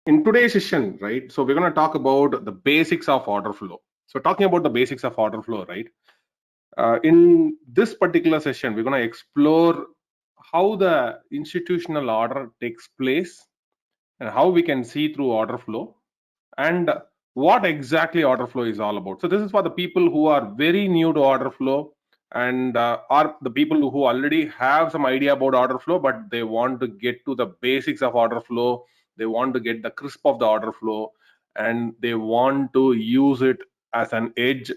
In today's session, right? So we're going to talk about the basics of order flow. So talking about the basics of order flow, right? In this particular session, we're going to explore how the institutional order takes place and how we can see through order flow and what exactly order flow is all about. So this is for the people who are very new to order flow and are the people who already have some idea about order flow, but they want to get to the basics of order flow. They want to get the crisp of the order flow and they want to use it as an edge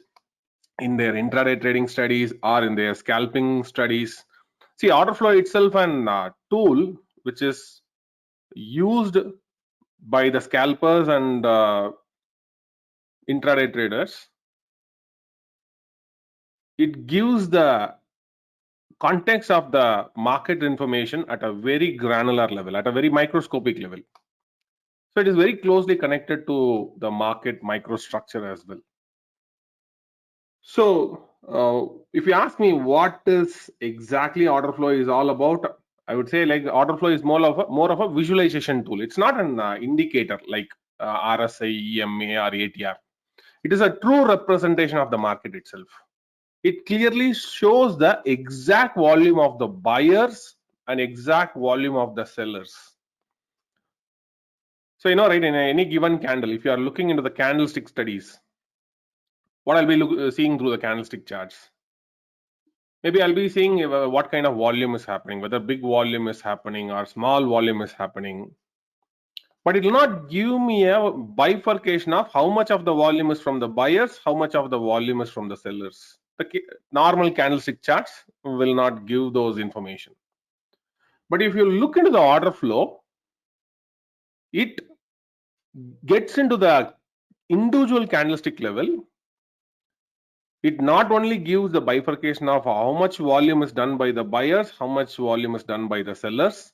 in their intraday trading studies or in their scalping studies. See, order flow itself an tool which is used by the scalpers and intraday traders. It gives the context of the market information at a very granular level, at a very microscopic level. So it is very closely connected to the market microstructure as well. So if you ask me what is exactly order flow is all about, I would say like order flow is more of a visualization tool. It's not an indicator like RSI, EMA or ATR. It is a true representation of the market itself. It clearly shows the exact volume of the buyers and exact volume of the sellers. So, right, in any given candle, if you are looking into the candlestick studies, what I'll be seeing through the candlestick charts, maybe I'll be seeing what kind of volume is happening, whether big volume is happening or small volume is happening. But it will not give me a bifurcation of how much of the volume is from the buyers, how much of the volume is from the sellers. The normal candlestick charts will not give those information. But if you look into the order flow, it gets into the individual candlestick level. It not only gives the bifurcation of how much volume is done by the buyers, how much volume is done by the sellers.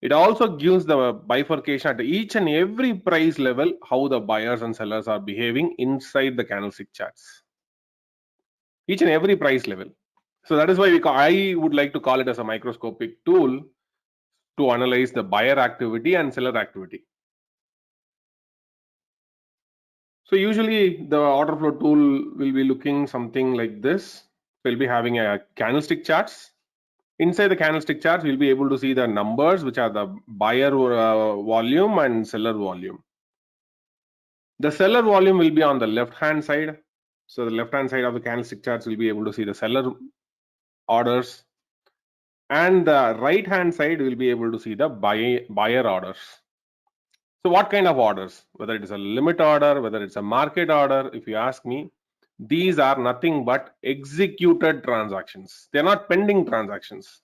It also gives the bifurcation at each and every price level, how the buyers and sellers are behaving inside the candlestick charts. Each and every price level. So that is why I would like to call it as a microscopic tool to analyze the buyer activity and seller activity. So usually the order flow tool will be looking something like this. We'll be having a candlestick charts. Inside the candlestick charts, we'll be able to see the numbers, which are the buyer volume and seller volume. The seller volume will be on the left hand side. So the left hand side of the candlestick charts will be able to see the seller orders. And the right hand side will be able to see the buyer orders. So what kind of orders? Whether it is a limit order, whether it's a market order, if you ask me, these are nothing but executed transactions. They're not pending transactions.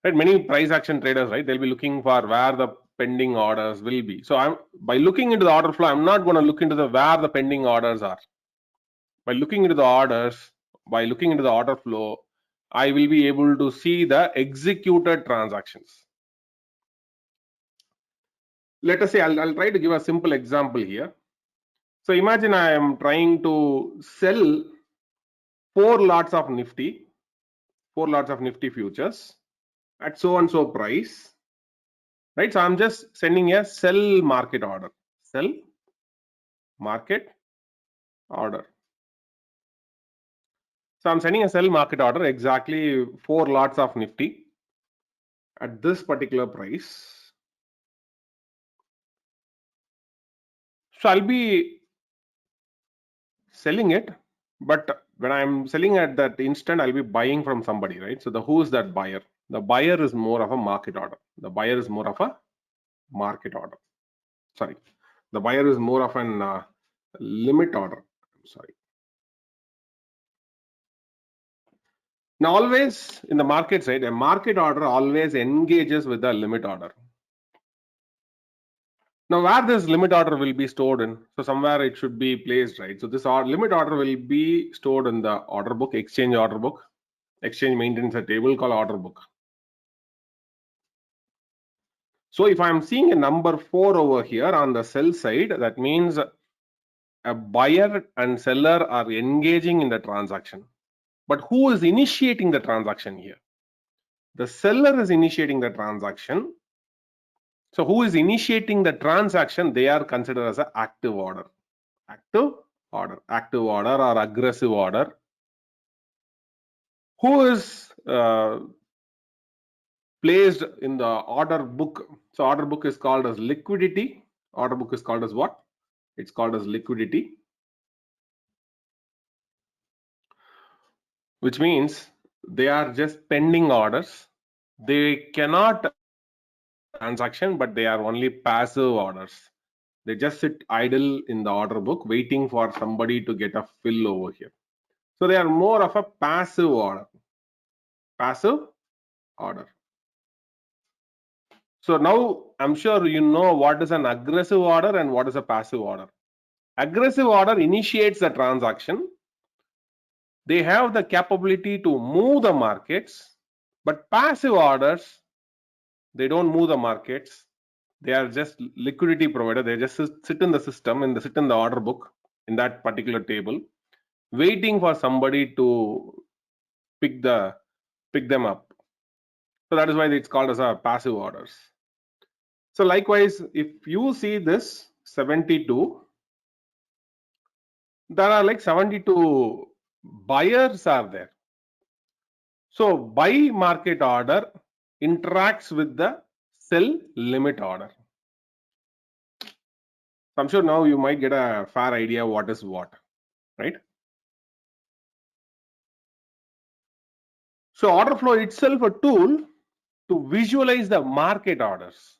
Right? Many price action traders, right? They'll be looking for where the pending orders will be. So by looking into the order flow, I'm not going to look into the where the pending orders are. By looking into the orders, by looking into the order flow, I will be able to see the executed transactions. Let us say I'll try to give a simple example here. So imagine I am trying to sell 4 lots of NIFTY, 4 lots of NIFTY futures at so and so price, right? So I'm just sending a sell market order, sell market order. So I'm sending a sell market order exactly 4 lots of NIFTY at this particular price. So I'll be selling it, but when I'm selling at that instant, I'll be buying from somebody, right? So who is that buyer? The buyer is more of a market order. The buyer is more of a market order. Sorry, the buyer is more of an limit order. Sorry. Now, always in the market side, a market order always engages with the limit order. Now, where this limit order will be stored in, so somewhere it should be placed, right? So this limit order will be stored in the order book, exchange order book. Exchange maintains a table called order book. So if I'm seeing a number 4 over here on the sell side, that means a buyer and seller are engaging in the transaction. But who is initiating the transaction here? The seller is initiating the transaction So who is initiating the transaction? They are considered as an active order. Active order or aggressive order. Who is placed in the order book? So order book is called as liquidity. Order book is called as what? It's called as liquidity, which means they are just pending orders. They cannot transaction, but they are only passive orders. They just sit idle in the order book waiting for somebody to get a fill over here. So they are more of a passive order. Passive order. So now I'm sure you know what is an aggressive order and what is a passive order. Aggressive order initiates the transaction. They have the capability to move the markets, but passive orders, they don't move the markets. They are just liquidity provider. They just sit in the system and they sit in the order book in that particular table, waiting for somebody to pick them up. So that is why it's called as a passive orders. So likewise, if you see this 72, there are like 72 buyers are there. So buy market order interacts with the sell limit order. I'm sure now you might get a fair idea what is what, right? So order flow itself a tool to visualize the market orders.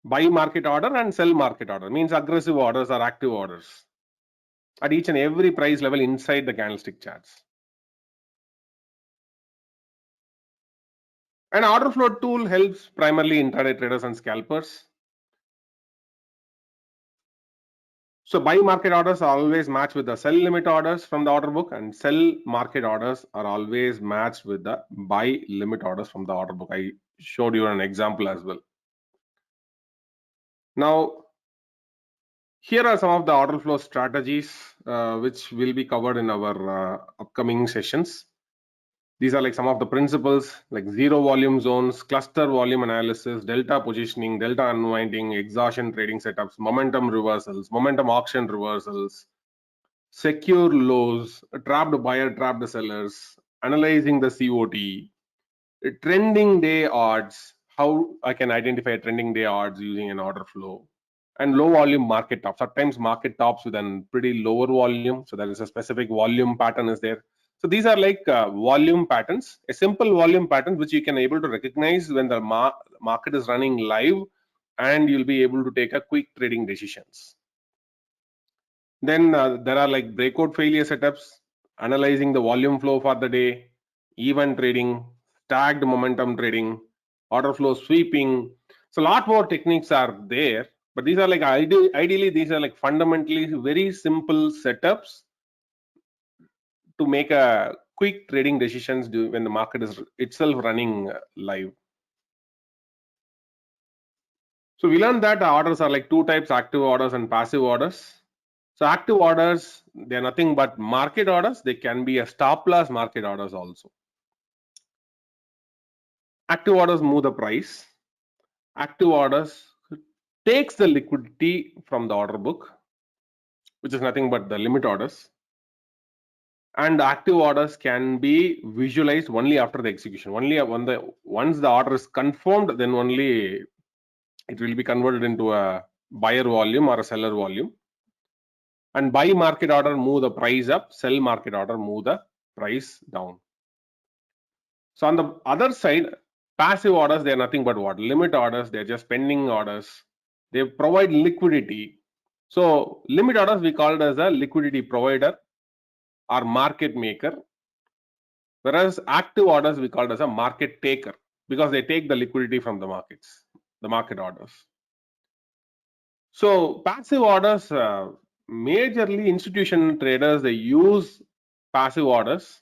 Buy market order and sell market order means aggressive orders or active orders at each and every price level inside the candlestick charts. An order flow tool helps primarily intraday traders and scalpers. So buy market orders are always matched with the sell limit orders from the order book, and sell market orders are always matched with the buy limit orders from the order book. I showed you an example as well. Now, here are some of the order flow strategies which will be covered in our upcoming sessions. These are like some of the principles like zero volume zones, cluster volume analysis, delta positioning, delta unwinding, exhaustion trading setups, momentum reversals, momentum auction reversals, secure lows, trapped buyer, trapped sellers, analyzing the COT, trending day odds, how I can identify trending day odds using an order flow, and low volume market tops. Sometimes market tops with a pretty lower volume, so there is a specific volume pattern is there. So these are like volume patterns, a simple volume pattern which you can able to recognize when the market is running live, and you'll be able to take a quick trading decisions. Then there are like breakout failure setups, analyzing the volume flow for the day, event trading, stacked momentum trading, order flow sweeping. So a lot more techniques are there, but these are like ideally these are like fundamentally very simple setups to make a quick trading decisions when the market is itself running live. So we learned that orders are like two types, active orders and passive orders. So active orders, they are nothing but market orders. They can be a stop loss market orders also. Active orders move the price. Active orders takes the liquidity from the order book, which is nothing but the limit orders. And active orders can be visualized only after the execution. Only once the order is confirmed, then only it will be converted into a buyer volume or a seller volume. And buy market order move the price up, sell market order move the price down. So on the other side, passive orders, they are nothing but what? Limit orders, they are just pending orders. They provide liquidity. So limit orders we call it as a liquidity provider or market maker. Whereas active orders we call it as a market taker because they take the liquidity from the markets, the market orders. So passive orders, majorly institutional traders, they use passive orders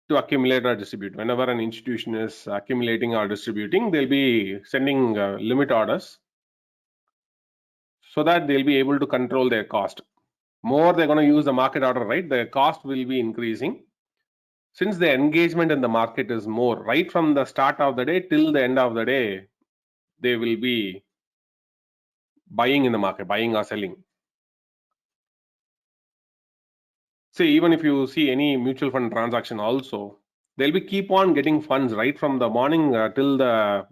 to accumulate or distribute. Whenever an institution is accumulating or distributing, they'll be sending limit orders so that they'll be able to control their cost. More they're going to use the market order, right? Their cost will be increasing. Since the engagement in the market is more, right from the start of the day till the end of the day, they will be buying in the market, buying or selling. See, even if you see any mutual fund transaction also, they'll be keep on getting funds right from the morning till the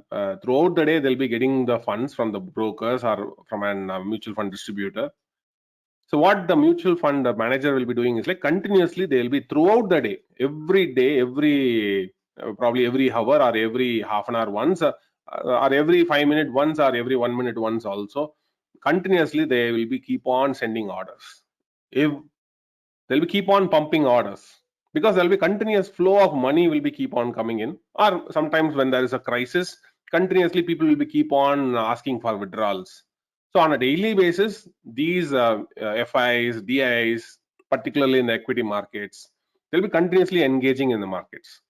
throughout the day. They'll be getting the funds from the brokers or from a mutual fund distributor. So what the mutual fund manager will be doing is like continuously they will be throughout the day, every probably every hour or every half an hour once, or every 5 minute once, or every 1 minute once also. Continuously they will be keep on sending orders. If they'll be keep on pumping orders, because there'll be continuous flow of money will be keep on coming in, or sometimes when there is a crisis, continuously people will be keep on asking for withdrawals. So on a daily basis, these FIs, DIs, particularly in the equity markets, they'll be continuously engaging in the markets.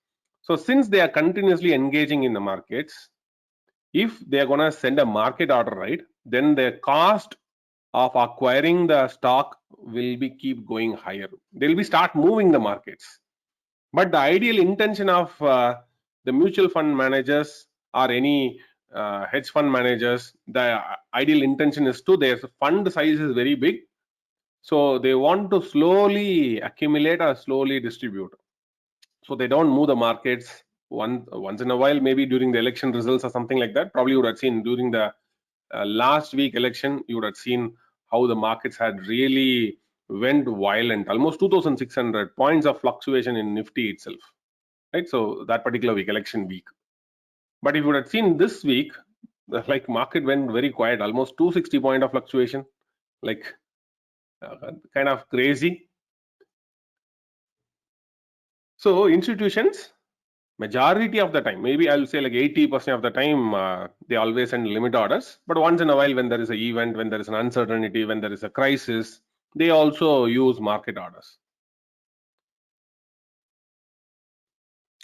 So since they are continuously engaging in the markets, if they are going to send a market order, right, then their cost of acquiring the stock will be keep going higher. They'll be start moving the markets. But the ideal intention of the mutual fund managers or any hedge fund managers, the ideal intention is to their fund size is very big, so they want to slowly accumulate or slowly distribute. So they don't move the markets once in a while, maybe during the election results or something like that. Probably you would have seen during the last week election, you would have seen how the markets had really went violent, almost 2,600 points of fluctuation in Nifty itself, right? So that particular week, election week. But if you would have seen this week, like market went very quiet, almost 260 point of fluctuation, like kind of crazy. So institutions, majority of the time, maybe I'll say like 80% of the time, they always send limit orders. But once in a while, when there is an event, when there is an uncertainty, when there is a crisis, they also use market orders.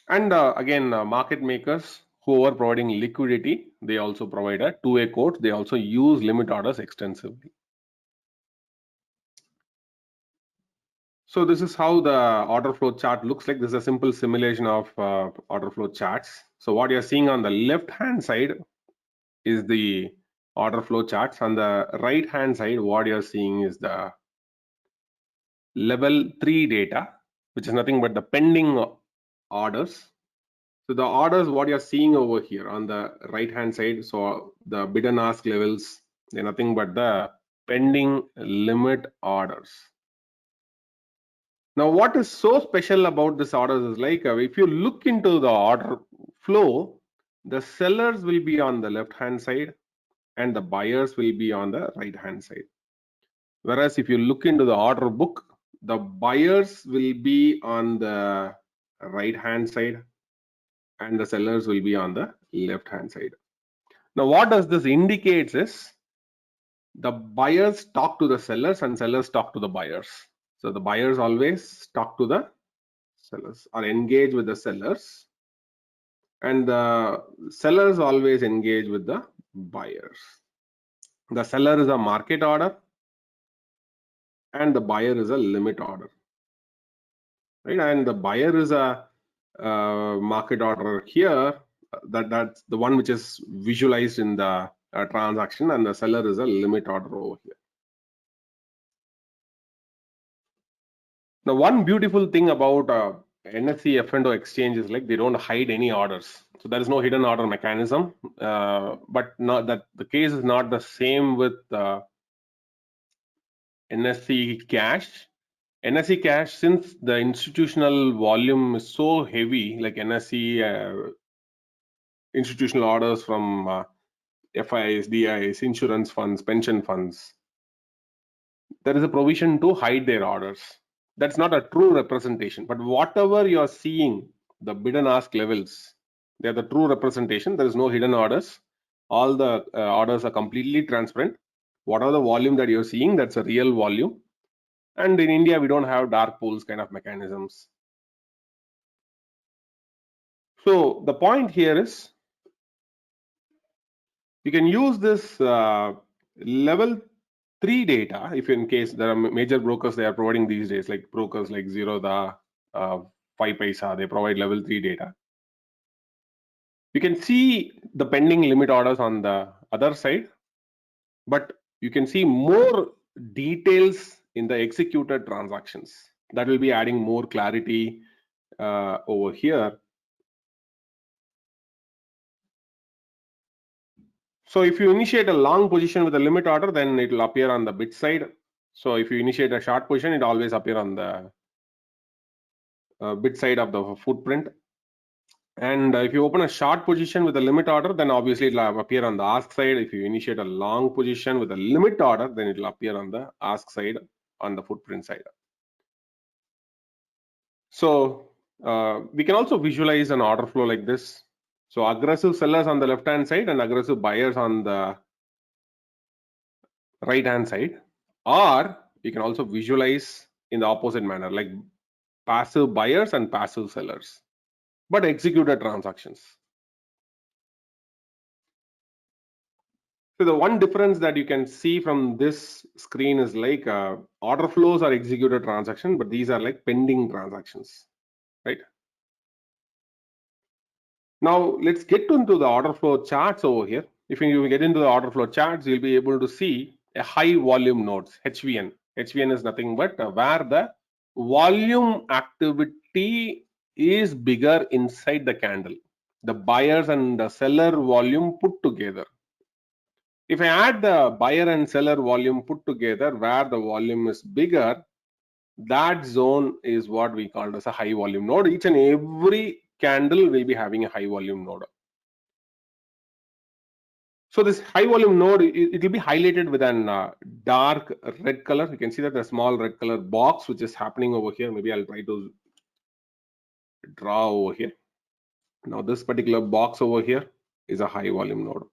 And again, market makers who are providing liquidity, they also provide a two-way quote. They also use limit orders extensively. So this is how the order flow chart looks like. This is a simple simulation of order flow charts. So what you're seeing on the left hand side is the order flow charts. On the right hand side, what you're seeing is the level 3 data, which is nothing but the pending orders. So the orders, what you're seeing over here on the right hand side, so the bid and ask levels, they're nothing but the pending limit orders. Now, what is so special about this orders is like if you look into the order flow, the sellers will be on the left hand side and the buyers will be on the right hand side. Whereas if you look into the order book, the buyers will be on the right hand side and the sellers will be on the left hand side. Now, what does this indicates is the buyers talk to the sellers and sellers talk to the buyers. So the buyers always talk to the sellers or engage with the sellers, and the sellers always engage with the buyers. The seller is a market order and the buyer is a limit order, right? And the buyer is a market order here, that's the one which is visualized in the transaction, and the seller is a limit order over here. Now, one beautiful thing about NSE F&O exchange is like they don't hide any orders. So there is no hidden order mechanism, but not that the case is not the same with NSE cash. NSE cash, since the institutional volume is so heavy, like NSE institutional orders from FIs, DIs, insurance funds, pension funds, there is a provision to hide their orders. That's not a true representation, but whatever you're seeing, the bid and ask levels, they're the true representation. There is no hidden orders. All the orders are completely transparent. Whatever the volume that you're seeing, that's a real volume. And in India, we don't have dark pools kind of mechanisms. So the point here is you can use this level 3 data if in case there are major brokers they are providing these days, like brokers like Zerodha, 5 Paisa, they provide level 3 data. You can see the pending limit orders on the other side, but you can see more details in the executed transactions. That will be adding more clarity over here. So if you initiate a long position with a limit order, then it will appear on the bid side. So if you initiate a short position, it always appear on the bid side of the footprint. And if you open a short position with a limit order, then obviously it will appear on the ask side. If you initiate a long position with a limit order, then it will appear on the ask side, on the footprint side. So we can also visualize an order flow like this. So aggressive sellers on the left hand side and aggressive buyers on the right hand side, or we can also visualize in the opposite manner, like passive buyers and passive sellers, but executed transactions. So the one difference that you can see from this screen is like order flows are executed transaction, but these are like pending transactions, right? Now let's get into the order flow charts over here. If you get into the order flow charts, you'll be able to see a high volume nodes, HVN. HVN is nothing but where the volume activity is bigger inside the candle. The buyers and the seller volume put together. If I add the buyer and seller volume put together where the volume is bigger, that zone is what we call as a high volume node. Each and every candle will be having a high volume node. So this high volume node, it will be highlighted with an dark red color. You can see that the small red color box which is happening over here. Maybe I'll try to draw over here. Now this particular box over here is a high volume node.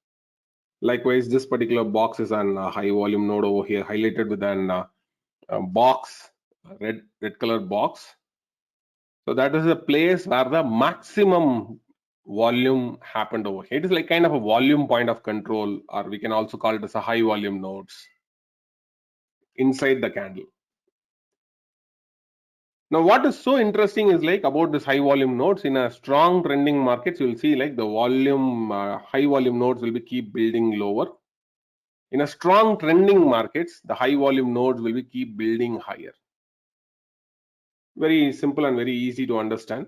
Likewise, this particular box is an high volume node over here, highlighted with an box, red color box. So that is a place where the maximum volume happened over here. It is like kind of a volume point of control, or we can also call it as a high volume nodes inside the candle. Now, what is so interesting is like about this high volume nodes in a strong trending markets, you will see like the volume, high volume nodes will be keep building lower. In a strong trending markets, the high volume nodes will be keep building higher. Very simple and very easy to understand.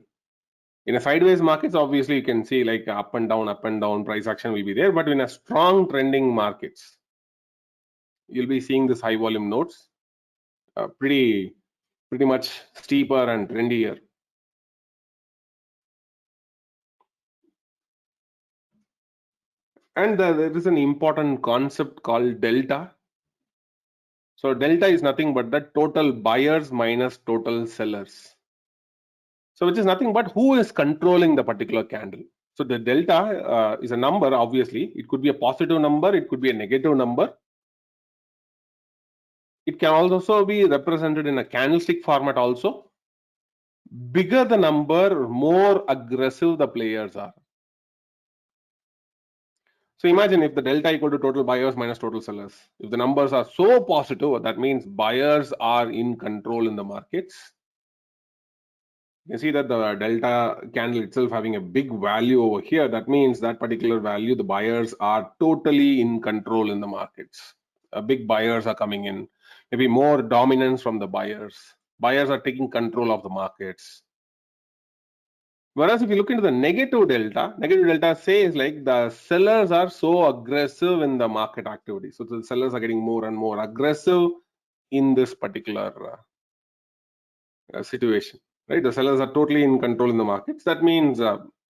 In a sideways markets, obviously you can see like up and down price action will be there. But in a strong trending markets, you'll be seeing this high volume nodes pretty much steeper and trendier. And there is an important concept called delta. So delta is nothing but the total buyers minus total sellers. So which is nothing but who is controlling the particular candle. So the delta is a number, obviously. It could be a positive number, it could be a negative number. It can also be represented in a candlestick format also. Bigger the number, more aggressive the players are. So imagine if the delta equal to total buyers minus total sellers. If the numbers are so positive, that means buyers are in control in the markets. You can see that the delta candle itself having a big value over here. That means that particular value, the buyers are totally in control in the markets. Big buyers are coming in. Maybe more dominance from the buyers. Buyers are taking control of the markets. Whereas if you look into the negative delta says like the sellers are so aggressive in the market activity. So the sellers are getting more and more aggressive in this particular situation, right? The sellers are totally in control in the markets. That means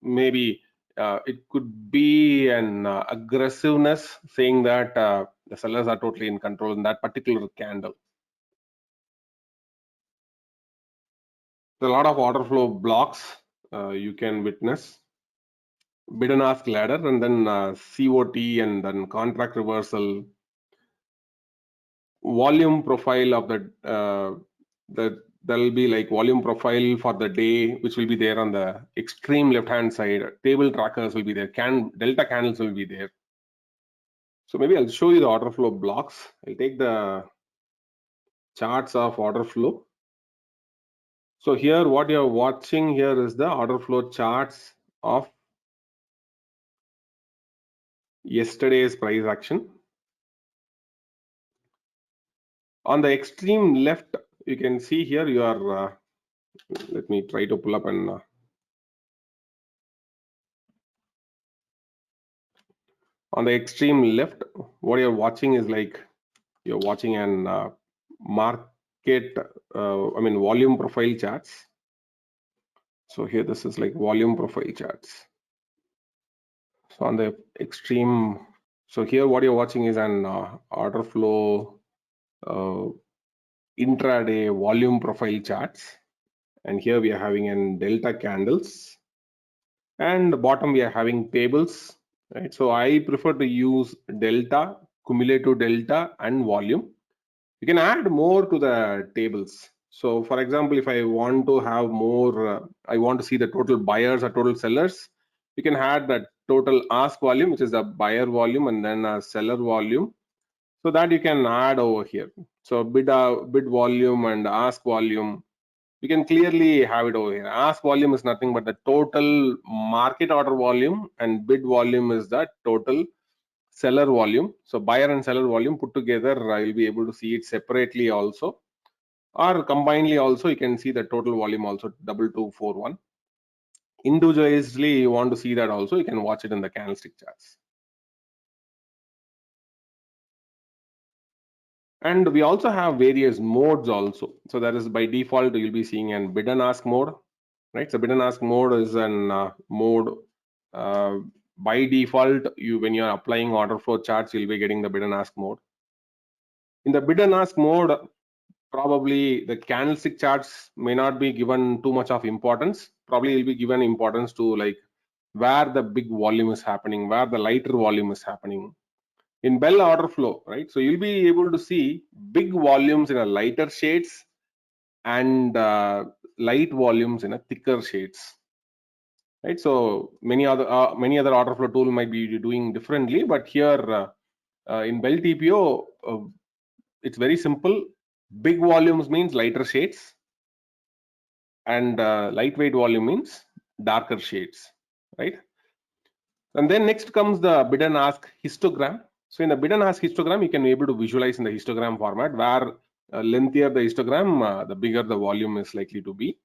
maybe it could be an aggressiveness saying that the sellers are totally in control in that particular candle. There are a lot of order flow blocks you can witness. Bid and ask ladder, and then COT, and then contract reversal, volume profile of the there will be like volume profile for the day, which will be there on the extreme left hand side. Table trackers will be there. Delta candles will be there. So maybe I'll show you the order flow blocks. I'll take the charts of order flow. So here what you're watching here is the order flow charts of yesterday's price action. On the extreme left, you can see here your let me try to pull up and on the extreme left, what you're watching is like you're watching an market volume profile charts. So here this is like volume profile charts. So on the extreme, so here what you're watching is an order flow intraday volume profile charts, and here we are having an delta candles, and bottom we are having tables, right? So I prefer to use delta, cumulative delta, and volume. You can add more to the tables. So for example, if I want to have more, I want to see the total buyers or total sellers, you can add that total ask volume, which is the buyer volume, and then a seller volume. So that you can add over here. So bid volume and ask volume, you can clearly have it over here. Ask volume is nothing but the total market order volume, and bid volume is the total seller volume. So buyer and seller volume put together, I will be able to see it separately also, or combinedly also. You can see the total volume also 2241. Individually, you want to see that also, you can watch it in the candlestick charts. And we also have various modes also. So that is by default, you'll be seeing an bid and ask mode, right? So bid and ask mode is an mode by default. When you're applying order flow charts, you'll be getting the bid and ask mode. In the bid and ask mode, probably the candlestick charts may not be given too much of importance. Probably will be given importance to like where the big volume is happening, where the lighter volume is happening. In Bell order flow, right? So you'll be able to see big volumes in a lighter shades and light volumes in a thicker shades, right? So many other order flow tool might be doing differently, but here in BellTPO, it's very simple. Big volumes means lighter shades, and lightweight volume means darker shades, right? And then next comes the bid and ask histogram. So in the bid and ask histogram, you can be able to visualize in the histogram format, where lengthier the histogram, the bigger the volume is likely to be.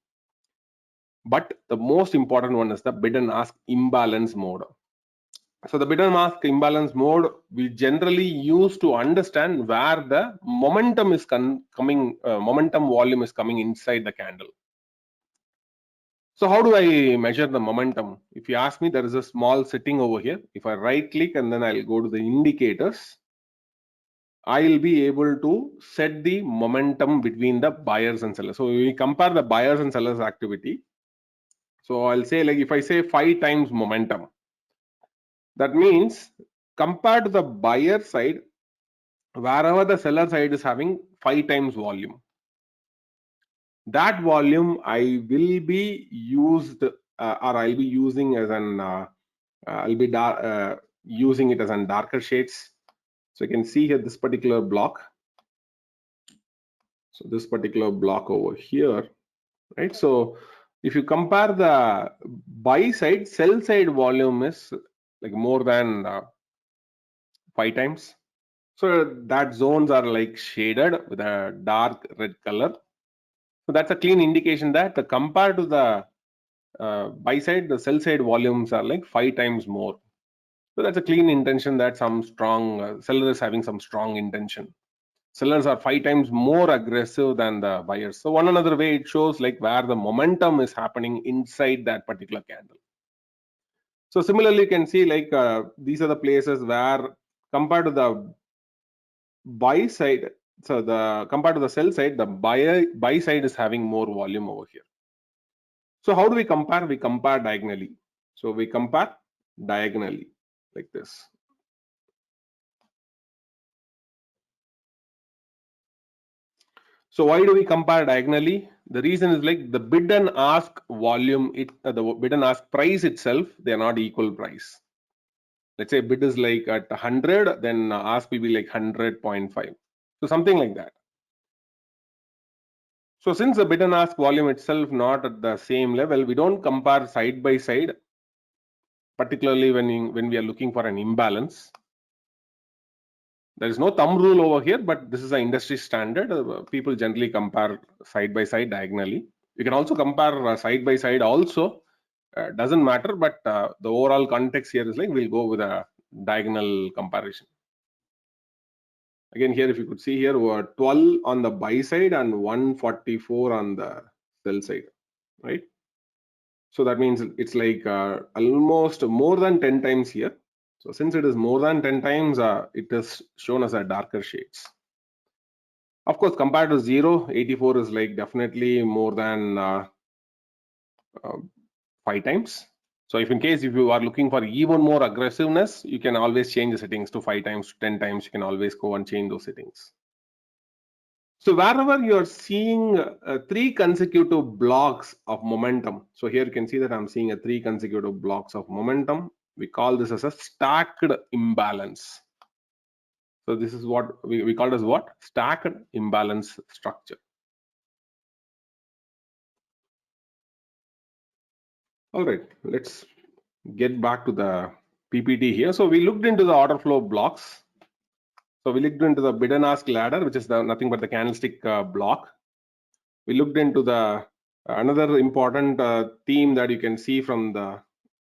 But the most important one is the bid and ask imbalance mode. So the bid and ask imbalance mode we generally use to understand where the momentum is coming, momentum volume is coming inside the candle. So how do I measure the momentum? If you ask me, there is a small setting over here. If I right click and then I'll go to the indicators, I'll be able to set the momentum between the buyers and sellers. So we compare the buyers and sellers activity. So I'll say, like, if I say 5 times momentum, that means compared to the buyer side, wherever the seller side is having 5 times volume, that volume I will be used or I'll be using as an I'll be using it as an darker shades. So you can see here this particular block. So this particular block over here, right? So if you compare the buy side, sell side volume is like more than 5 times. So that zones are like shaded with a dark red color. So that's a clean indication that compared to the buy side, the sell side volumes are like 5 times more. So that's a clean intention that some strong seller is having some strong intention. Sellers are 5 times more aggressive than the buyers. So one another way it shows like where the momentum is happening inside that particular candle. So similarly, you can see like these are the places where compared to the buy side, so the compared to the sell side, the buy side is having more volume over here. So how do we compare? We compare diagonally. So we compare diagonally like this. So why do we compare diagonally? The reason is like the bid and ask volume, the bid and ask price itself, they are not equal price. Let's say bid is like at 100, then ask will be like 100.5. So something like that. So since the bid and ask volume itself not at the same level, we don't compare side by side particularly when we are looking for an imbalance. There is no thumb rule over here, but this is an industry standard. People generally compare side by side diagonally. You can also compare side by side also. Doesn't matter, but the overall context here is like we'll go with a diagonal comparison. Again, here if you could see here, 12 on the buy side and 144 on the sell side, right? So that means it's like almost more than 10 times here. So since it is more than 10 times, it is shown as a darker shades. Of course, compared to 0, 84 is like definitely more than 5 times. So if in case if you are looking for even more aggressiveness, you can always change the settings to 5 times, to 10 times. You can always go and change those settings. So wherever you are seeing 3 consecutive blocks of momentum, so here you can see that I'm seeing 3 consecutive blocks of momentum. We call this as a stacked imbalance. So this is what we call as what? Stacked imbalance structure. All right, let's get back to the PPT here. So we looked into the order flow blocks. So we looked into the bid and ask ladder, which is nothing but the candlestick block. We looked into the another important theme that you can see from the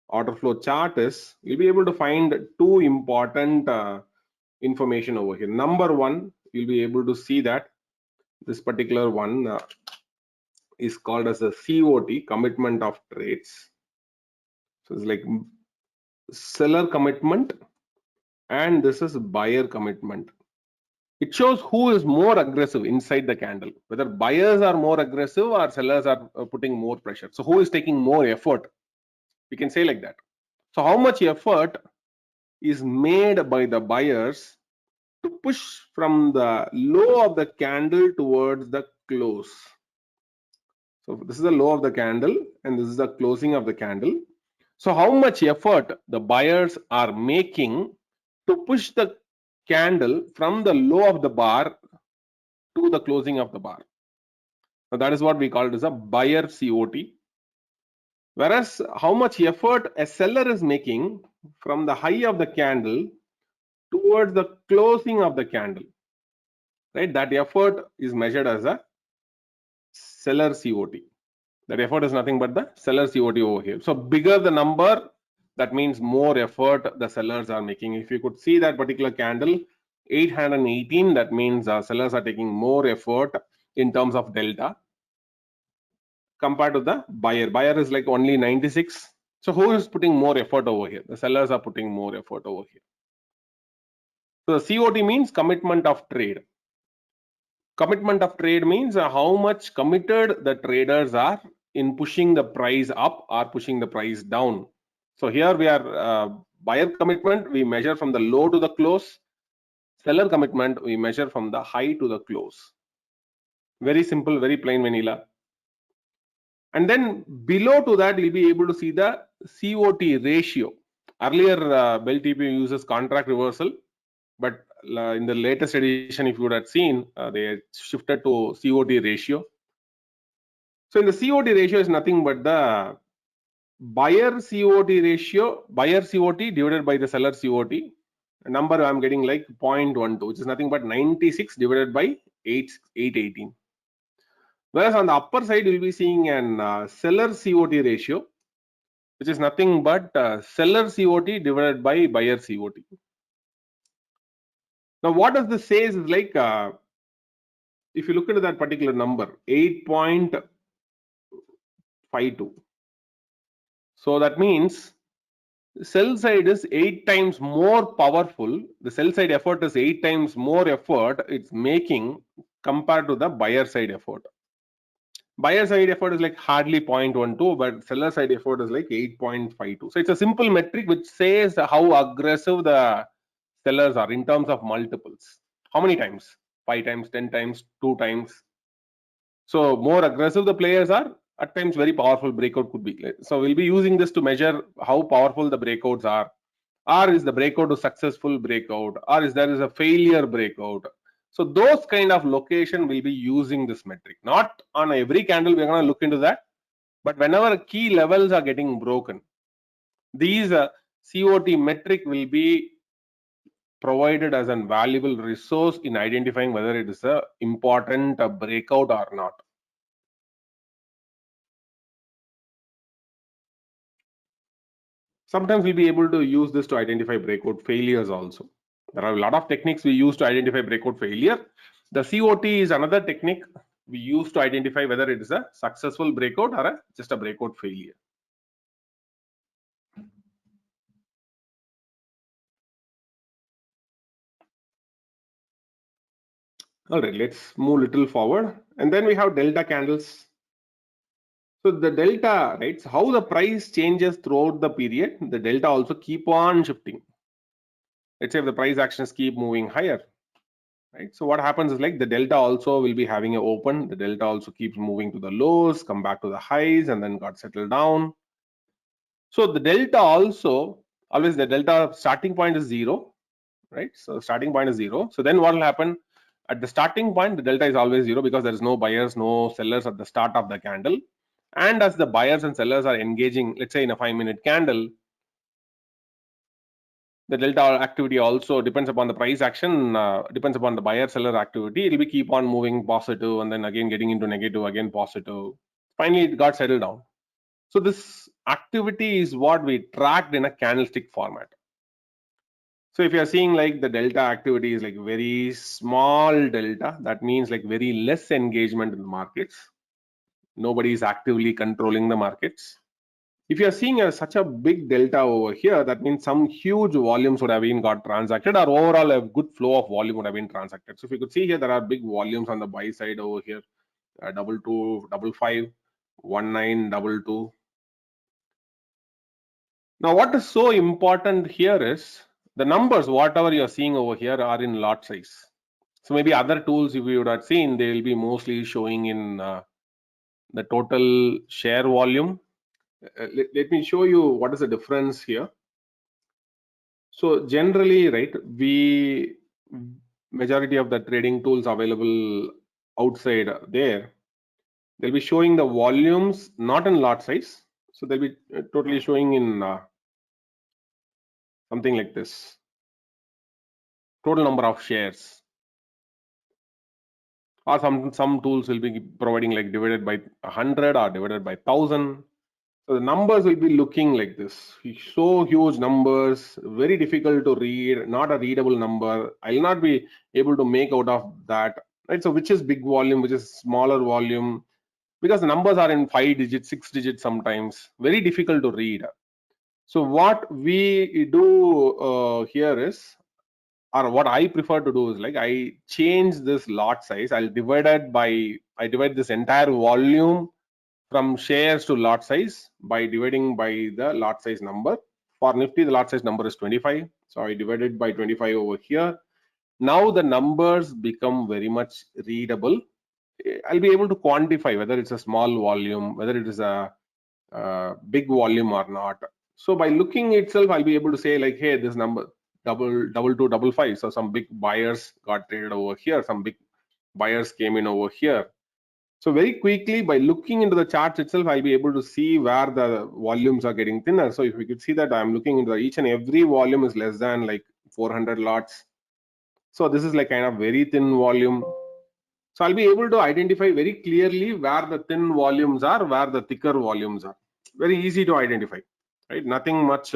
order flow chart is you'll be able to find 2 important information over here. Number 1, you'll be able to see that this particular one is called as a COT, commitment of trades. So it's like seller commitment and this is buyer commitment. It shows who is more aggressive inside the candle, whether buyers are more aggressive or sellers are putting more pressure. So who is taking more effort? We can say like that. So how much effort is made by the buyers to push from the low of the candle towards the close? So this is the low of the candle and this is the closing of the candle. So how much effort the buyers are making to push the candle from the low of the bar to the closing of the bar. So that is what we call it as a buyer COT. Whereas how much effort a seller is making from the high of the candle towards the closing of the candle, right? That effort is measured as a seller COT. That effort is nothing but the seller COT over here. So bigger the number, that means more effort the sellers are making. If you could see that particular candle, 818, that means sellers are taking more effort in terms of delta compared to the buyer. Buyer is like only 96. So who is putting more effort over here? The sellers are putting more effort over here. So the COT means commitment of trade. Commitment of trade means how much committed the traders are in pushing the price up or pushing the price down. So here we are buyer commitment, we measure from the low to the close. Seller commitment, we measure from the high to the close. Very simple, very plain vanilla. And then below to that, you'll be able to see the COT ratio. Earlier, BellTPO uses contract reversal, but in the latest edition, if you would have seen, they shifted to COT ratio. So in the COT ratio is nothing but the buyer COT ratio, buyer COT divided by the seller COT. A number I'm getting like 0.12, which is nothing but 96 divided by 818. Whereas on the upper side, you'll be seeing an seller COT ratio, which is nothing but seller COT divided by buyer COT. Now, what does this say is like, if you look into that particular number, 8.52. So that means sell side is 8 times more powerful. The sell side effort is 8 times more effort it's making compared to the buyer side effort. Buyer side effort is like hardly 0.12, but seller side effort is like 8.52. So it's a simple metric which says how aggressive the sellers are in terms of multiples. How many times? 5 times, 10 times, 2 times. So more aggressive the players are, at times very powerful breakout could be. So we'll be using this to measure how powerful the breakouts are. Or is the breakout a successful breakout? Or is there a failure breakout? So those kind of location will be using this metric. Not on every candle we're going to look into that, but whenever key levels are getting broken, These COT metric will be provided as a valuable resource in identifying whether it is a important breakout or not. Sometimes we'll be able to use this to identify breakout failures also. There are a lot of techniques we use to identify breakout failure. The COT is another technique we use to identify whether it is a successful breakout or just a breakout failure. All right, let's move a little forward. And then we have delta candles. So the delta, right? So how the price changes throughout the period, the delta also keep on shifting. Let's say if the price actions keep moving higher, right? So what happens is like the delta also will be having an open. The delta also keeps moving to the lows, come back to the highs, and then got settled down. So the delta also, always the delta starting point is 0, right? So starting point is 0. So then what will happen? At the starting point, the delta is always 0 because there is no buyers, no sellers at the start of the candle. And as the buyers and sellers are engaging, let's say in a 5-minute candle, the delta activity also depends upon the price action, depends upon the buyer seller activity. It will be keep on moving positive and then again getting into negative, again positive. Finally, it got settled down. So this activity is what we tracked in a candlestick format. So if you are seeing like the delta activity is like very small delta, that means like very less engagement in the markets. Nobody is actively controlling the markets. If you are seeing such a big delta over here, that means some huge volumes would have been got transacted, or overall a good flow of volume would have been transacted. So if you could see here, there are big volumes on the buy side over here, 2255, 1922. Now, what is so important here is the numbers, whatever you are seeing over here, are in lot size. So maybe other tools, if you would have seen, they will be mostly showing in the total share volume. Let me show you what is the difference here. So generally, right, majority of the trading tools available outside there, they'll be showing the volumes not in lot size. So they'll be totally showing in something like this, total number of shares. Or some tools will be providing like divided by 100 or divided by 1000. So the numbers will be looking like this. So huge numbers, very difficult to read, not a readable number. I'll not be able to make out of that. Right. So which is big volume, which is smaller volume, because the numbers are in 5 digits, 6 digits sometimes. Very difficult to read. So what we do here is, or what I prefer to do is like I change this lot size. I divide this entire volume from shares to lot size by dividing by the lot size number. For Nifty, the lot size number is 25. So I divided by 25 over here. Now the numbers become very much readable. I'll be able to quantify whether it's a small volume, whether it is a big volume or not. So by looking itself, I'll be able to say like, hey, this number double two, double five. So some big buyers got traded over here. Some big buyers came in over here. So very quickly, by looking into the charts itself, I'll be able to see where the volumes are getting thinner. So if we could see that I'm looking into each and every volume is less than like 400 lots. So this is like kind of very thin volume. So I'll be able to identify very clearly where the thin volumes are, where the thicker volumes are. Very easy to identify, right? Nothing much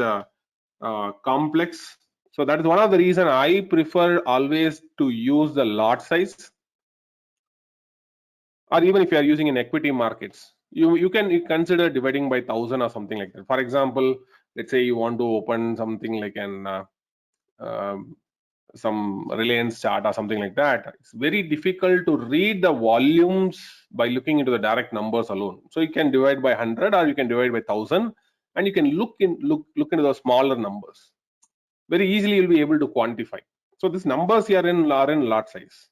complex. So that is one of the reason I prefer always to use the lot size. Or even if you are using in equity markets, you can consider dividing by 1000 or something like that. For example, let's say you want to open something like an some Reliance chart or something like that. It's very difficult to read the volumes by looking into the direct numbers alone. So you can divide by 100 or you can divide by 1000, and you can look into the smaller numbers. Very easily you'll be able to quantify. So these numbers here are in lot size.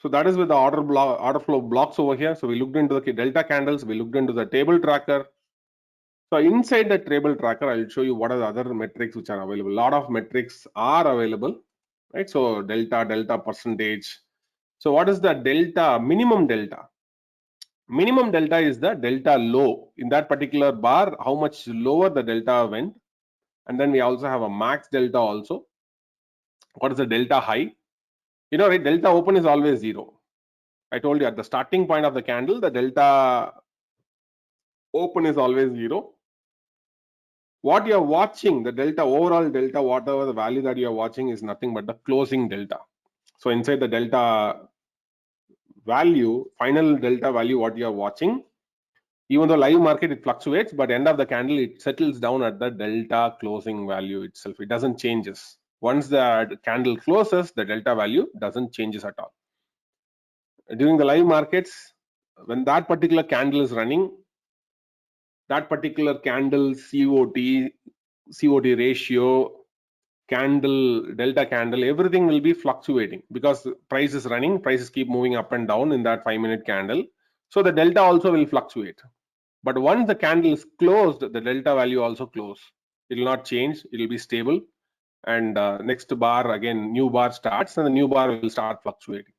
So that is with the order flow blocks over here. So we looked into the delta candles, we looked into the table tracker. So inside the table tracker, I'll show you what are the other metrics which are available. A lot of metrics are available, right? So delta percentage. So what is the delta, minimum delta? Minimum delta is the delta low. In that particular bar, how much lower the delta went. And then we also have a max delta also. What is the delta high? You know, right? Delta open is always 0. I told you at the starting point of the candle, the delta open is always 0. What you are watching, the delta, overall delta, whatever the value that you are watching is nothing but the closing delta. So inside the delta value, final delta value, what you are watching, even though live market it fluctuates, but end of the candle it settles down at the delta closing value itself. It doesn't changes. Once the candle closes, the delta value doesn't changes at all. During the live markets, when that particular candle is running, that particular candle COT ratio, candle, delta candle, everything will be fluctuating because price is running, prices keep moving up and down in that 5-minute candle. So the delta also will fluctuate. But once the candle is closed, the delta value also close. It will not change, it will be stable. And next bar, again, new bar starts and the new bar will start fluctuating.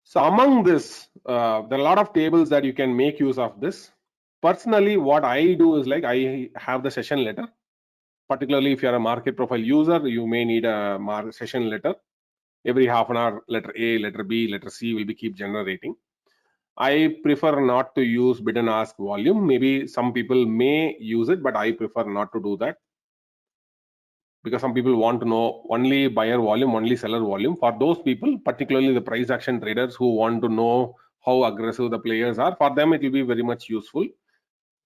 So among this, there are a lot of tables that you can make use of this. Personally, what I do is like I have the session letter. Particularly if you are a market profile user, you may need a session letter. Every half an hour, letter A, letter B, letter C will be keep generating. I prefer not to use bid and ask volume. Maybe some people may use it, but I prefer not to do that. Because some people want to know only buyer volume, only seller volume. For those people, particularly the price action traders who want to know how aggressive the players are, for them it will be very much useful.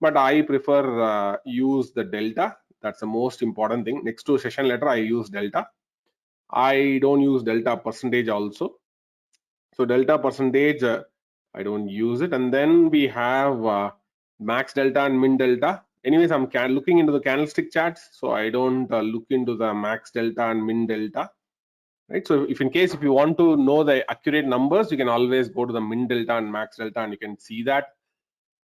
But I prefer use the delta. That's the most important thing. Next to session letter, I use delta. I don't use delta percentage also. So delta percentage, I don't use it. And then we have max delta and min delta. Anyways, I'm looking into the candlestick charts, so I don't look into the max delta and min delta. Right. So if in case if you want to know the accurate numbers, you can always go to the min delta and max delta, and you can see that.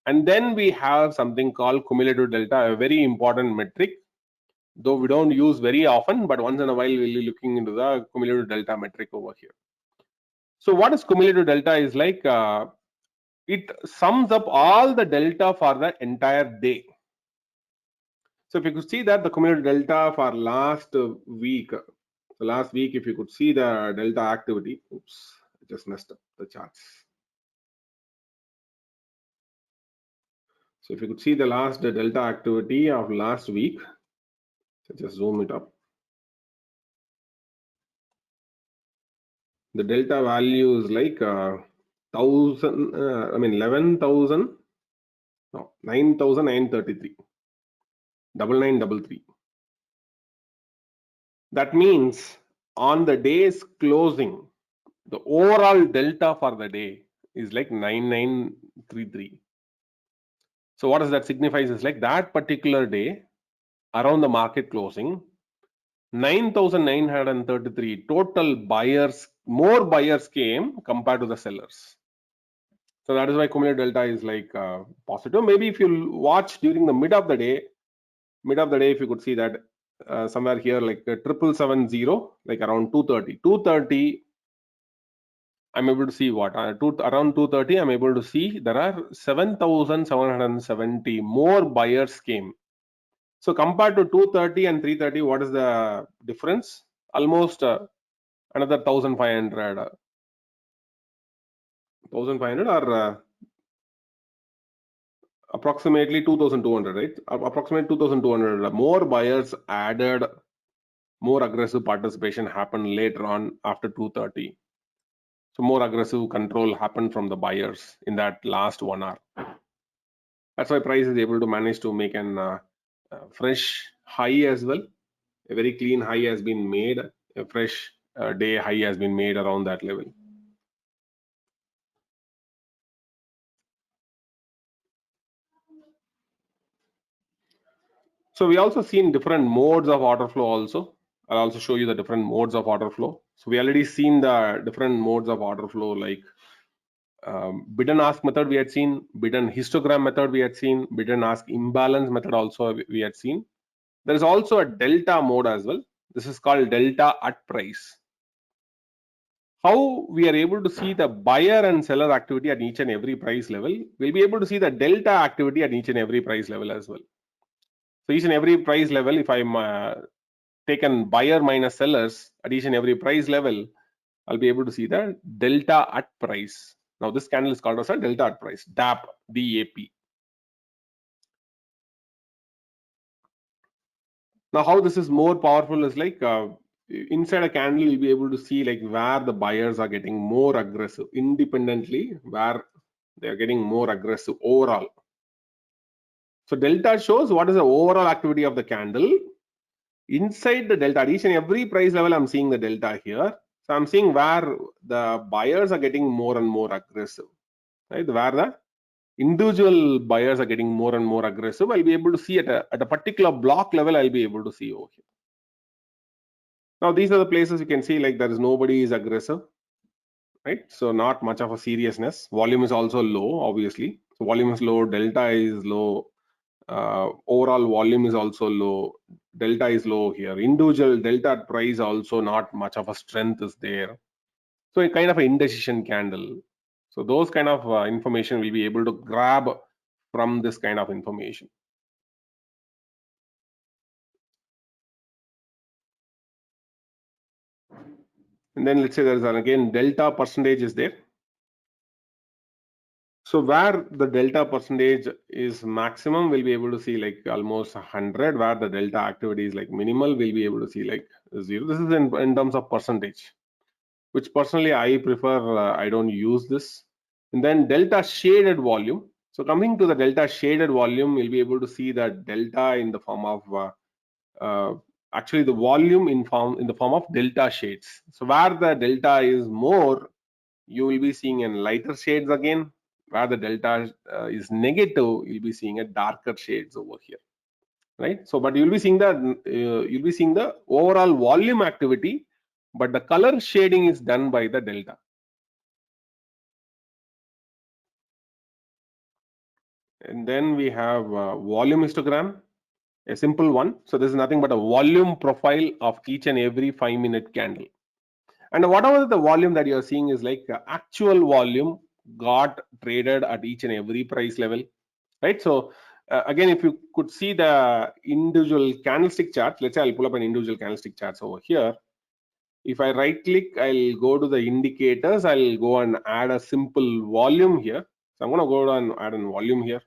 And then we have something called cumulative delta, a very important metric, though we don't use very often, but once in a while we'll be looking into the cumulative delta metric over here. So what is cumulative delta is like, it sums up all the delta for the entire day. So if you could see that the cumulative delta for last week, so last week, if you could see the delta activity, oops, I just messed up the charts. So if you could see the last delta activity of last week, so just zoom it up. The delta value is like 11,000, no, 9,933, 9933. That means on the day's closing, the overall delta for the day is like 9933. So what does that signifies is like that particular day around the market closing, 9,933 total buyers, more buyers came compared to the sellers. So that is why cumulative delta is like positive. Maybe if you watch during the mid of the day, if you could see that somewhere here like 7770, like around 230, I'm able to see what around 230. I'm able to see there are 7,770 more buyers came. So compared to 230 and 330, what is the difference? Almost another 1,500. 1,500 or approximately 2,200, right? Approximately 2,200 more buyers added, more aggressive participation happened later on after 230. So more aggressive control happened from the buyers in that last 1 hour. That's why price is able to manage to make an fresh high as well. A very clean high has been made. A fresh day high has been made around that level. So we also seen different modes of order flow also. I'll also show you the different modes of order flow. So we already seen the different modes of order flow, like bid and ask method we had seen, bid and histogram method we had seen, bid and ask imbalance method also we had seen. There is also a delta mode as well. This is called delta at price. how we are able to see the buyer and seller activity at each and every price level, we'll be able to see the delta activity at each and every price level as well. So each and every price level, if I'm taken buyer minus sellers at each and every price level, I'll be able to see the delta at price. Now this candle is called as a delta at price, DAP, D-A-P. Now how this is more powerful is like inside a candle you'll be able to see like where the buyers are getting more aggressive independently, where they are getting more aggressive overall. So delta shows what is the overall activity of the candle. Inside the delta, at each and every price level, I'm seeing the delta here. So I'm seeing where the buyers are getting more and more aggressive, right? Where the individual buyers are getting more and more aggressive, I'll be able to see at a particular block level, I'll be able to see over here. Now, these are the places you can see like there is nobody is aggressive, right? So not much of a seriousness. Volume is also low, obviously. So volume is low, delta is low. Overall volume is also low, delta is low here, individual delta price also not much of a strength is there, so a kind of an indecision candle. So those kind of information we'll be able to grab from this kind of information. And then let's say there is again delta percentage is there. So where the delta percentage is maximum, we'll be able to see like almost 100. Where the delta activity is like minimal, we'll be able to see like 0. This is in terms of percentage, which personally I prefer. I don't use this. And then delta shaded volume. So coming to the delta shaded volume, we'll be able to see that delta in the form of actually the volume in the form of delta shades. So where the delta is more, you will be seeing in lighter shades again. Where the delta is negative, you'll be seeing a darker shades over here, right? So, but you'll be seeing the overall volume activity, but the color shading is done by the delta. And then we have volume histogram, a simple one. So this is nothing but a volume profile of each and every 5-minute candle. And whatever the volume that you're seeing is like actual volume got traded at each and every price level, right? So again, if you could see the individual candlestick charts, let's say I'll pull up an individual candlestick charts over here. If I right click, I'll go to the indicators. I'll go and add a simple volume here. So I'm going to go and add a volume here.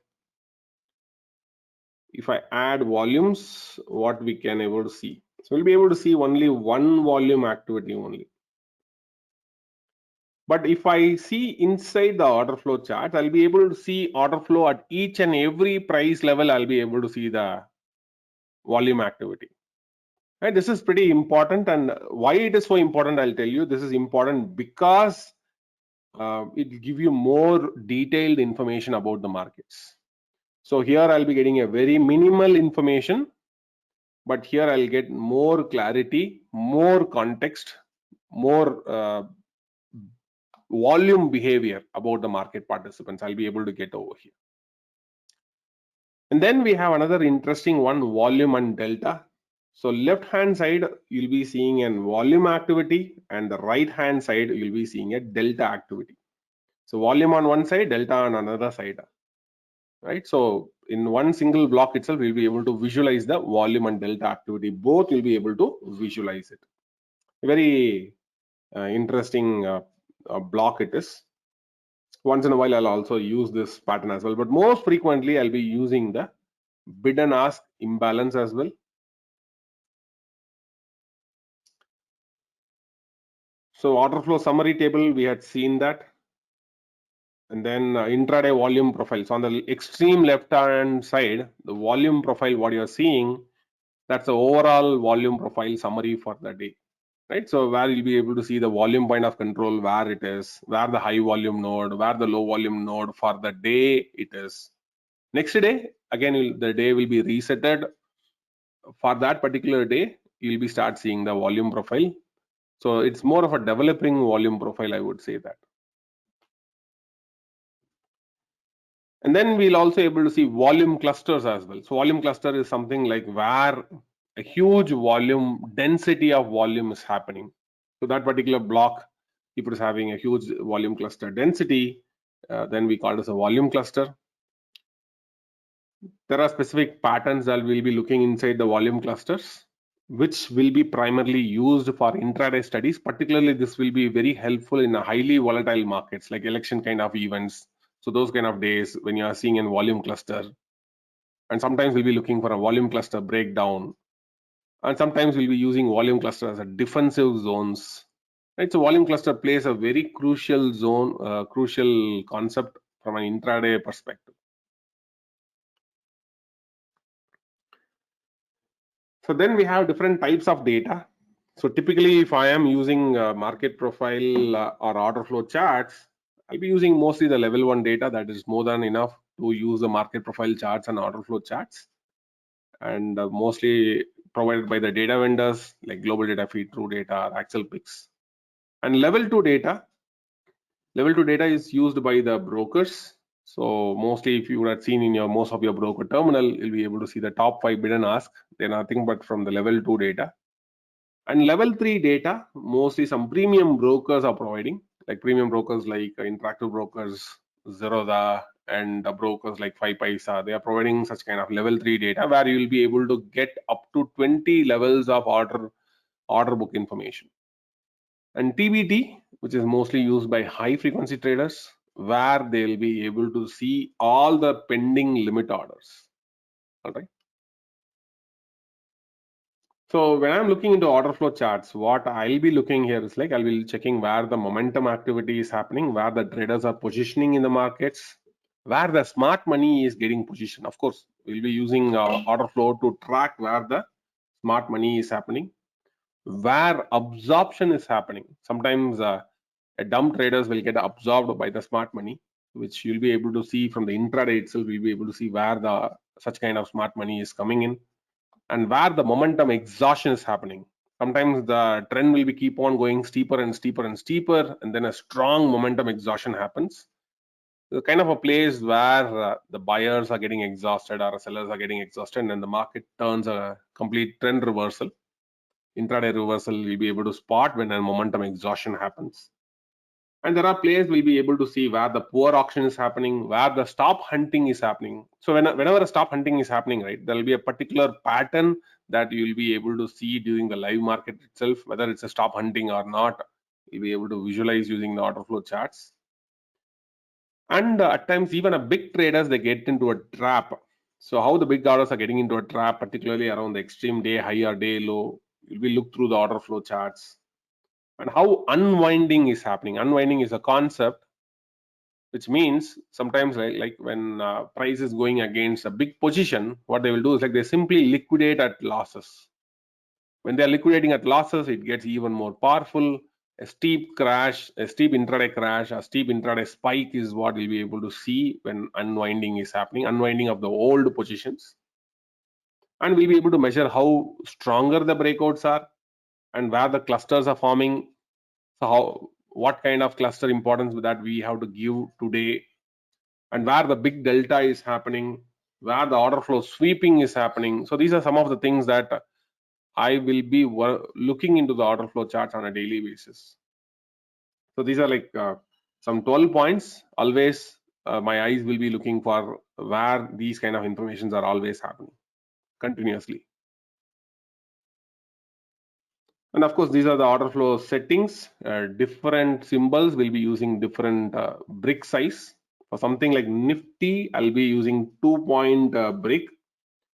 If I add volumes, what we can able to see. So we'll be able to see only one volume activity only. But if I see inside the order flow chart, I'll be able to see order flow at each and every price level. I'll be able to see the volume activity. Right? This is pretty important, and why it is so important, I'll tell you. This is important because it will give you more detailed information about the markets. So here I'll be getting a very minimal information, but here I'll get more clarity, more context, more volume behavior about the market participants. I'll be able to get over here. And then we have another interesting one, volume and delta. So left hand side, you'll be seeing an volume activity, and the right hand side, you'll be seeing a delta activity. So volume on one side, delta on another side, right? So in one single block itself, we'll be able to visualize the volume and delta activity. Both you'll be able to visualize it. Very interesting block it is. Once in a while, I'll also use this pattern as well, but most frequently, I'll be using the bid and ask imbalance as well. So order flow summary table, we had seen that. And then intraday volume profile. So on the extreme left hand side, the volume profile, what you're seeing, that's the overall volume profile summary for the day, right? So where you'll be able to see the volume point of control, where it is, where the high volume node, where the low volume node for the day it is. Next day, again, the day will be resetted. For that particular day, you'll be start seeing the volume profile. So it's more of a developing volume profile, I would say that. And then we'll also able to see volume clusters as well. So volume cluster is something like where a huge volume, density of volume is happening. So that particular block, If it is having a huge volume cluster density, then we call it as a volume cluster. There are specific patterns that we'll be looking inside the volume clusters, which will be primarily used for intraday studies. Particularly, this will be very helpful in a highly volatile markets like election kind of events. So those kind of days when you are seeing a volume cluster, and sometimes we'll be looking for a volume cluster breakdown, and sometimes we'll be using volume cluster as a defensive zones. Right, so volume cluster plays a very crucial zone, crucial concept from an intraday perspective. So then we have different types of data. So typically, if I am using market profile or order flow charts, I'll be using mostly the level 1 data. That is more than enough to use the market profile charts and order flow charts, and mostly provided by the data vendors like Global Data Feed, True Data, or Excel Pix. And level 2 data is used by the brokers. So mostly, if you would have seen in your most of your broker terminal, you'll be able to see the top 5 bid and ask. They're nothing but from the level 2 data. And level 3 data, mostly some premium brokers are providing, like premium brokers like Interactive Brokers, Zerodha, and brokers like 5paisa. They are providing such kind of level 3 data where you will be able to get up to 20 levels of order book information. And TBT, which is mostly used by high frequency traders, where they'll be able to see all the pending limit orders. All right. So when I'm looking into order flow charts, what I'll be looking here is like I'll be checking where the momentum activity is happening, where the traders are positioning in the markets, where the smart money is getting positioned. Of course, we'll be using order flow to track where the smart money is happening, where absorption is happening. Sometimes a dumb traders will get absorbed by the smart money, which you'll be able to see from the intraday itself. We'll be able to see where the such kind of smart money is coming in, and where the momentum exhaustion is happening. Sometimes the trend will be keep on going steeper and steeper and steeper, and then a strong momentum exhaustion happens. The kind of a place where the buyers are getting exhausted or sellers are getting exhausted, and then the market turns a complete trend reversal. Intraday reversal will be able to spot when a momentum exhaustion happens. And there are players will be able to see where the poor auction is happening, where the stop hunting is happening. So whenever a stop hunting is happening, right, there will be a particular pattern that you will be able to see during the live market itself, whether it's a stop hunting or not. You'll be able to visualize using the order flow charts. And at times, even a big traders, they get into a trap. So how the big orders are getting into a trap, particularly around the extreme day high or day low, we look through the order flow charts. And how unwinding is happening. Unwinding is a concept which means sometimes like when price is going against a big position, what they will do is like they simply liquidate at losses. When they are liquidating at losses, it gets even more powerful. A steep crash, a steep intraday crash, a steep intraday spike is what we'll be able to see when unwinding is happening, unwinding of the old positions. And we'll be able to measure how stronger the breakouts are and where the clusters are forming. So what kind of cluster importance that we have to give today, and where the big delta is happening, where the order flow sweeping is happening. So these are some of the things that I will be looking into the order flow charts on a daily basis. So these are like some 12 points. Always my eyes will be looking for where these kind of informations are always happening continuously. And of course, these are the order flow settings. Different symbols will be using different brick size. For something like NIFTY, I'll be using 2-point brick,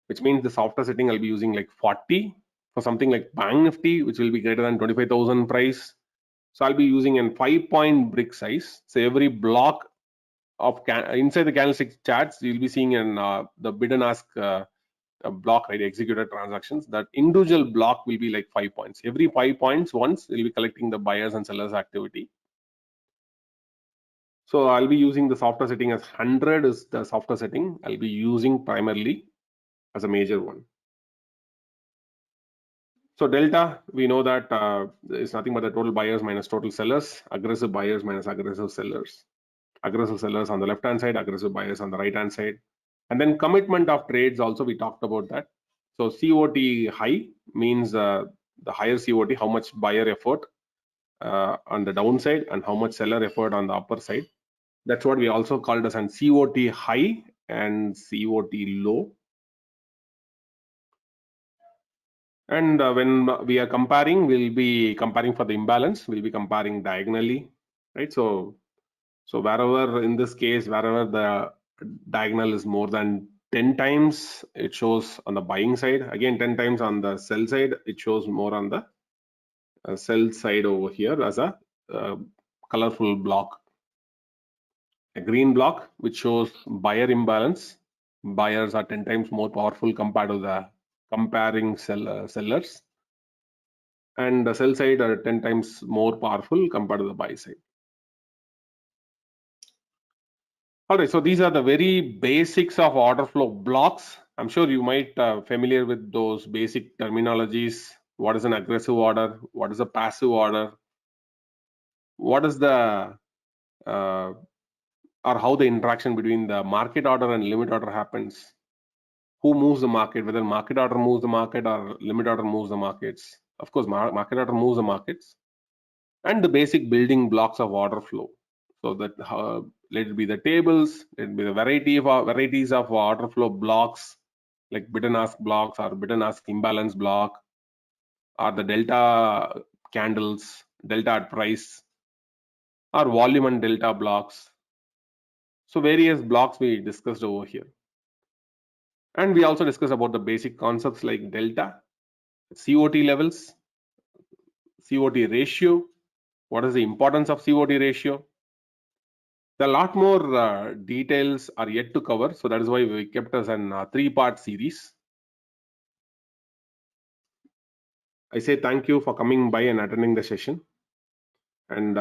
which means the software setting I'll be using like 40. For something like BANKNIFTY, which will be greater than 25,000 price, so I'll be using a 5-point brick size. So every block of inside the candlestick charts, you'll be seeing in the bid and ask block, right, executed transactions. That individual block will be like 5 points. Every 5 points once we'll be collecting the buyers and sellers activity. So I'll be using the software setting as 100 is the software setting I'll be using primarily as a major one. So delta, we know that is nothing but the total buyers minus total sellers, aggressive buyers minus aggressive sellers. Aggressive sellers on the left hand side, aggressive buyers on the right hand side. And then commitment of trades also, we talked about that. So COT high means the higher COT, how much buyer effort. on the downside and how much seller effort on the upper side. That's what we also called as an COT high and COT low. And when we are comparing, we'll be comparing for the imbalance, we'll be comparing diagonally, right? So wherever, in this case, wherever the diagonal is more than 10 times, it shows on the buying side. Again, 10 times on the sell side, it shows more on the sell side over here as a colorful block. A green block which shows buyer imbalance. Buyers are 10 times more powerful compared to the comparing sellers. And the sell side are 10 times more powerful compared to the buy side. All right, so these are the very basics of order flow blocks. I'm sure you might familiar with those basic terminologies. What is an aggressive order? What is a passive order? What is the or how the interaction between the market order and limit order happens? Who moves the market? Whether market order moves the market or limit order moves the markets? Of course, market order moves the markets. And the basic building blocks of order flow. So that let it be the tables, let it be the varieties of order flow blocks, like bid and ask blocks or bid and ask imbalance block, or the delta candles, delta at price, or volume and delta blocks. So various blocks we discussed over here. And we also discussed about the basic concepts like delta, COT levels, COT ratio, what is the importance of COT ratio. There are a lot more details are yet to cover, so that is why we kept as a three-part series. I say thank you for coming by and attending the session, and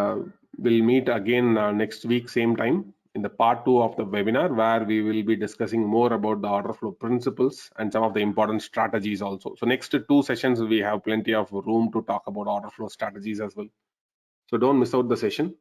we'll meet again next week same time in the part 2 of the webinar, where we will be discussing more about the order flow principles and some of the important strategies also. So next 2 sessions we have plenty of room to talk about order flow strategies as well. So don't miss out the session.